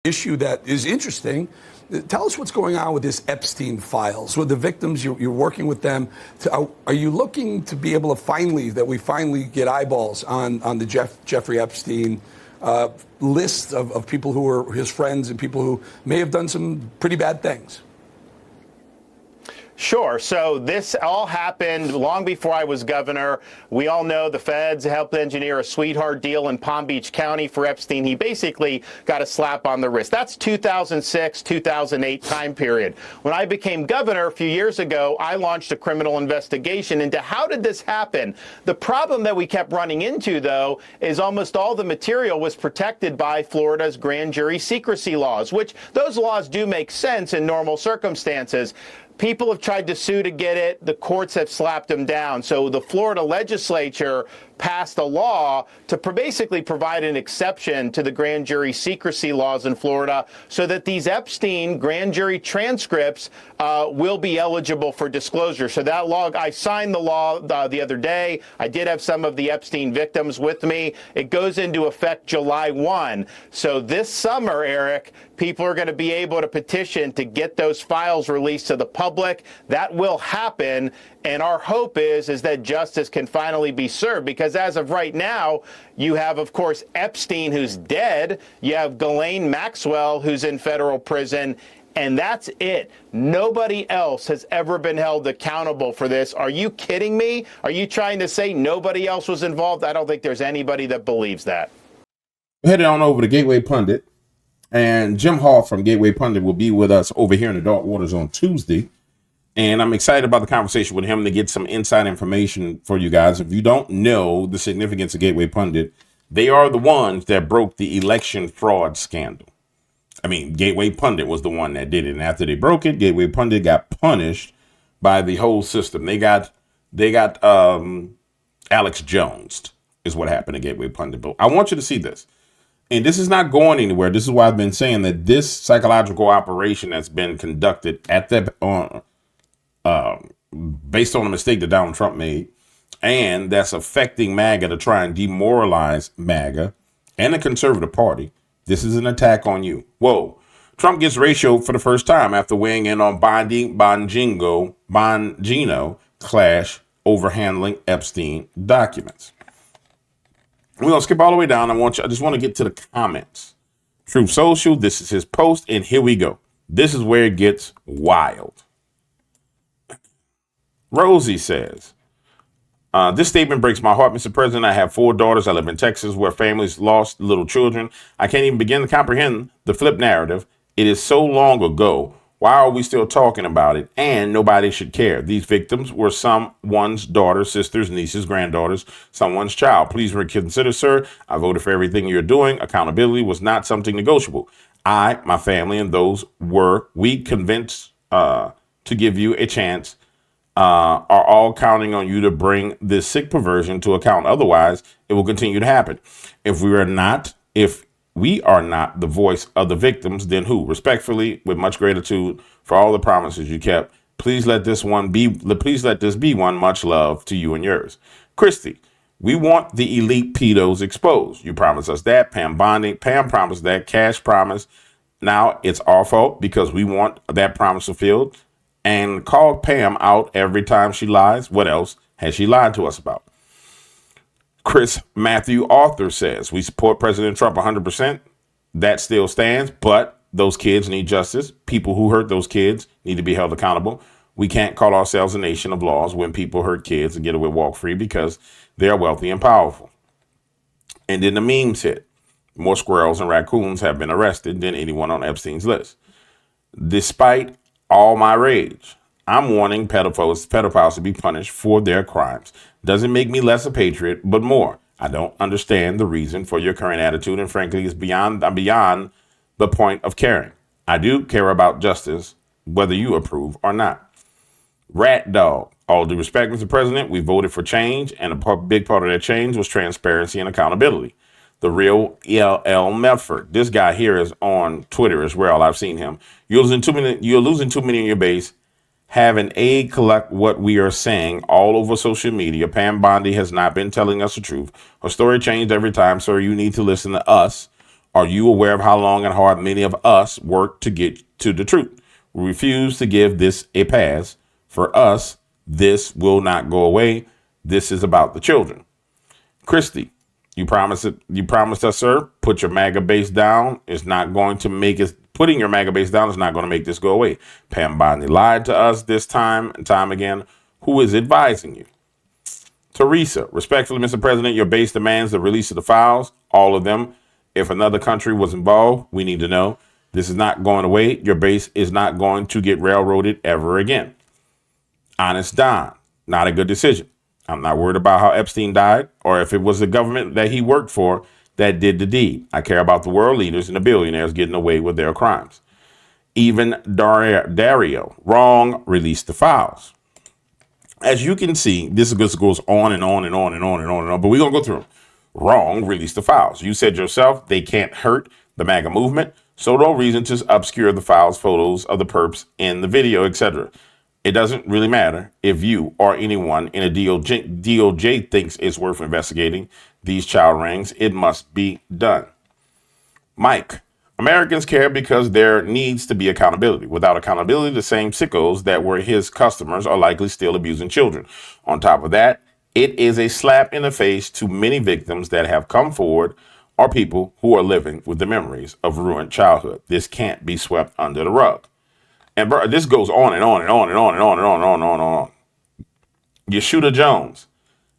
issue that is interesting. Tell us what's going on with this Epstein files. With the victims, you're working with them. Are you looking to be able to finally get eyeballs on the Jeffrey Epstein list of people who were his friends and people who may have done some pretty bad things? Sure. So this all happened long before I was governor. We all know the feds helped engineer a sweetheart deal in Palm Beach County for Epstein. He basically got a slap on the wrist. That's 2006, 2008 time period. When I became governor a few years ago, I launched a criminal investigation into how did this happen. The problem that we kept running into, though, is almost all the material was protected by Florida's grand jury secrecy laws, which those laws do make sense in normal circumstances. People have tried to sue to get it. The courts have slapped them down. So the Florida legislature passed a law to basically provide an exception to the grand jury secrecy laws in Florida so that these Epstein grand jury transcripts will be eligible for disclosure. So that law, I signed the law the other day. I did have some of the Epstein victims with me. It goes into effect July 1. So this summer, Eric, people are going to be able to petition to get those files released to the public. That will happen. And our hope is that justice can finally be served, because as of right now, you have, of course, Epstein, who's dead. You have Ghislaine Maxwell, who's in federal prison. And that's it. Nobody else has ever been held accountable for this. Are you kidding me? Are you trying to say nobody else was involved? I don't think there's anybody that believes that. Headed on over to Gateway Pundit. And Jim Hall from Gateway Pundit will be with us over here in the Dark Waters on Tuesday. And I'm excited about the conversation with him to get some inside information for you guys. If you don't know the significance of Gateway Pundit, they are the ones that broke the election fraud scandal. I mean, Gateway Pundit was the one that did it. And after they broke it, Gateway Pundit got punished by the whole system. They got Alex Jones is what happened to Gateway Pundit. But I want you to see this. And this is not going anywhere. This is why I've been saying that this psychological operation that's been conducted at the based on a mistake that Donald Trump made, and that's affecting MAGA to try and demoralize MAGA and the conservative party. This is an attack on you. Whoa. Trump gets ratioed for the first time after weighing in on Bongino clash over handling Epstein documents. We're going to skip all the way down. I just want to get to the comments. Truth Social, this is his post, and here we go. This is where it gets wild. Rosie says, this statement breaks my heart, Mr. President. I have 4 daughters. I live in Texas where families lost little children. I can't even begin to comprehend the flip narrative. It is so long ago. Why are we still talking about it? And nobody should care. These victims were someone's daughters, sisters, nieces, granddaughters, someone's child. Please reconsider, sir. I voted for everything you're doing. Accountability was not something negotiable. I, my family, and those we convinced to give you a chance are all counting on you to bring this sick perversion to account. Otherwise, it will continue to happen. If we are not the voice of the victims, then who? Respectfully, with much gratitude for all the promises you kept, please let this be one. Much love to you and yours. Christy, we want the elite pedos exposed. You promised us that. Pam promised that. Cash promised. Now it's our fault because we want that promise fulfilled. And call Pam out every time she lies. What else has she lied to us about? Chris Matthew Arthur says, we support President Trump 100%. That still stands, but those kids need justice. People who hurt those kids need to be held accountable. We can't call ourselves a nation of laws when people hurt kids and get away walk-free because they're wealthy and powerful. And then the memes hit. More squirrels and raccoons have been arrested than anyone on Epstein's list. Despite all my rage, I'm wanting pedophiles to be punished for their crimes. Doesn't make me less a patriot, but more. I don't understand the reason for your current attitude, and frankly, I'm beyond the point of caring. I do care about justice, whether you approve or not. Rat Dog, all due respect, Mr. President, we voted for change, and a big part of that change was transparency and accountability. The real E.L. Medford. This guy here is on Twitter as well. I've seen him. You're losing too many in your base. Have an aide collect what we are saying all over social media. Pam Bondi has not been telling us the truth. Her story changed every time, sir. You need to listen to us Are you aware of how long and hard many of us work to get to the truth? We refuse to give this a pass. For us, this will not go away. This is about the children. Christy, you promised us, sir. Put your MAGA base down. It's not going to make it. Putting your MAGA base down is not going to make this go away. Pam Bondi lied to us this time and time again. Who is advising you? Teresa, respectfully, Mr. President, your base demands the release of the files, all of them. If another country was involved, we need to know. This is not going away. Your base is not going to get railroaded ever again. Honest Don, not a good decision. I'm not worried about how Epstein died or if it was the government that he worked for that did the deed. I care about the world leaders and the billionaires getting away with their crimes. Even Dario, wrong, release the files. As you can see, this goes on and on and on and on and on and on, but we're going to go through them. Wrong, release the files. You said yourself they can't hurt the MAGA movement, so no reason to obscure the files, photos of the perps in the video, etc. It doesn't really matter if you or anyone in a DOJ thinks it's worth investigating these child rings. It must be done. Mike, Americans care because there needs to be accountability. Without accountability, the same sickos that were his customers are likely still abusing children. On top of that, it is a slap in the face to many victims that have come forward or people who are living with the memories of ruined childhood. This can't be swept under the rug. And bro, this goes on and on and on and on and on and on and on and on and on. Yeshua Jones,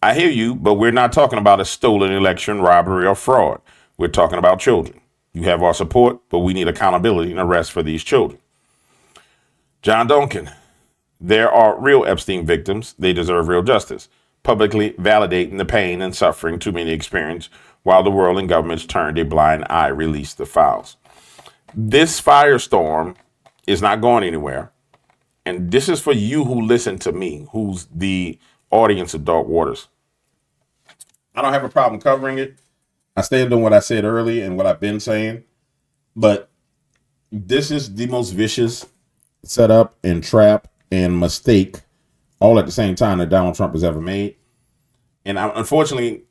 I hear you, but we're not talking about a stolen election, robbery, or fraud. We're talking about children. You have our support, but we need accountability and arrest for these children. John Duncan, there are real Epstein victims. They deserve real justice. Publicly validating the pain and suffering too many experience while the world and governments turned a blind eye, released the files. This firestorm is not going anywhere. And this is for you who listen to me, who's the audience of Dark Waters. I don't have a problem covering it. I stand on what I said earlier and what I've been saying. But this is the most vicious setup and trap and mistake all at the same time that Donald Trump has ever made. And unfortunately,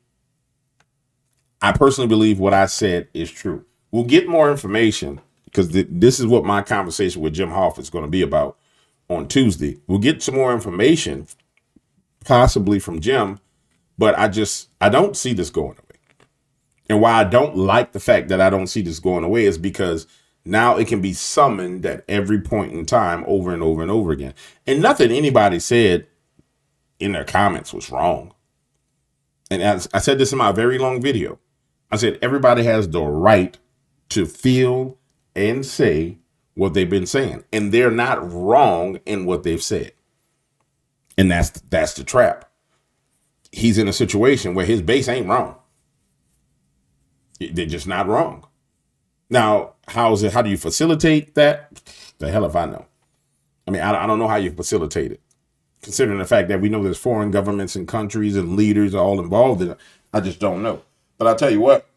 I personally believe what I said is true. We'll get more information because this is what my conversation with Jim Hoff is going to be about on Tuesday. We'll get some more information, possibly from Jim, but I don't see this going away. And why I don't like the fact that I don't see this going away is because now it can be summoned at every point in time over and over and over again. And nothing anybody said in their comments was wrong. And as I said this in my very long video, I said everybody has the right to feel and say what they've been saying. And they're not wrong in what they've said. And that's the trap. He's in a situation where his base ain't wrong. They're just not wrong. Now, how do you facilitate that? The hell if I know. I mean, I don't know how you facilitate it. Considering the fact that we know there's foreign governments and countries and leaders all involved in it. I just don't know. But I'll tell you what.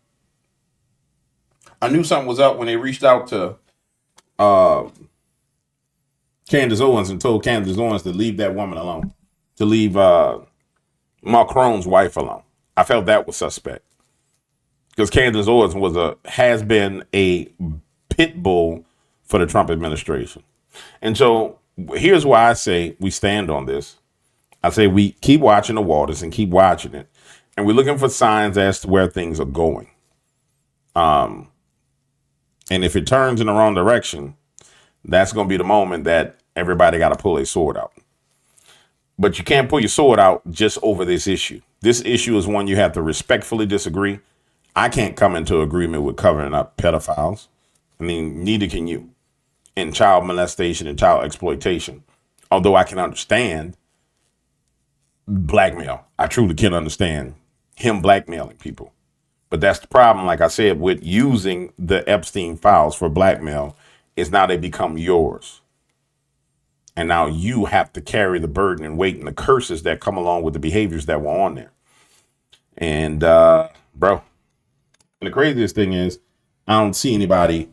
I knew something was up when they reached out to Candace Owens and told Candace Owens to leave that woman alone. To leave Macron's wife alone. I felt that was suspect. Because Candace Owens has been a pit bull for the Trump administration. And so here's why I say we stand on this. I say we keep watching the waters and keep watching it. And we're looking for signs as to where things are going. And if it turns in the wrong direction, that's going to be the moment that everybody got to pull a sword out. But you can't pull your sword out just over this issue. This issue is one you have to respectfully disagree. I can't come into agreement with covering up pedophiles. I mean, neither can you. In child molestation and child exploitation. Although I can understand blackmail. I truly can understand him blackmailing people. But that's the problem, like I said, with using the Epstein files for blackmail, is now they become yours. And now you have to carry the burden and weight and the curses that come along with the behaviors that were on there. And, bro. And the craziest thing is, I don't see anybody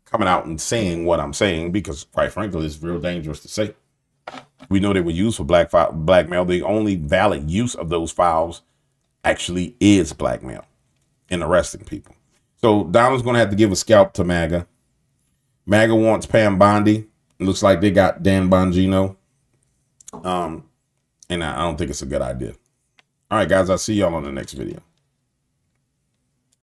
coming out and saying what I'm saying because, quite frankly, it's real dangerous to say. We know they were used for blackmail. The only valid use of those files actually is blackmail and arresting people. So Donald's going to have to give a scalp to MAGA. MAGA wants Pam Bondi. It looks like they got Dan Bongino. And I don't think it's a good idea. All right, guys, I'll see y'all on the next video.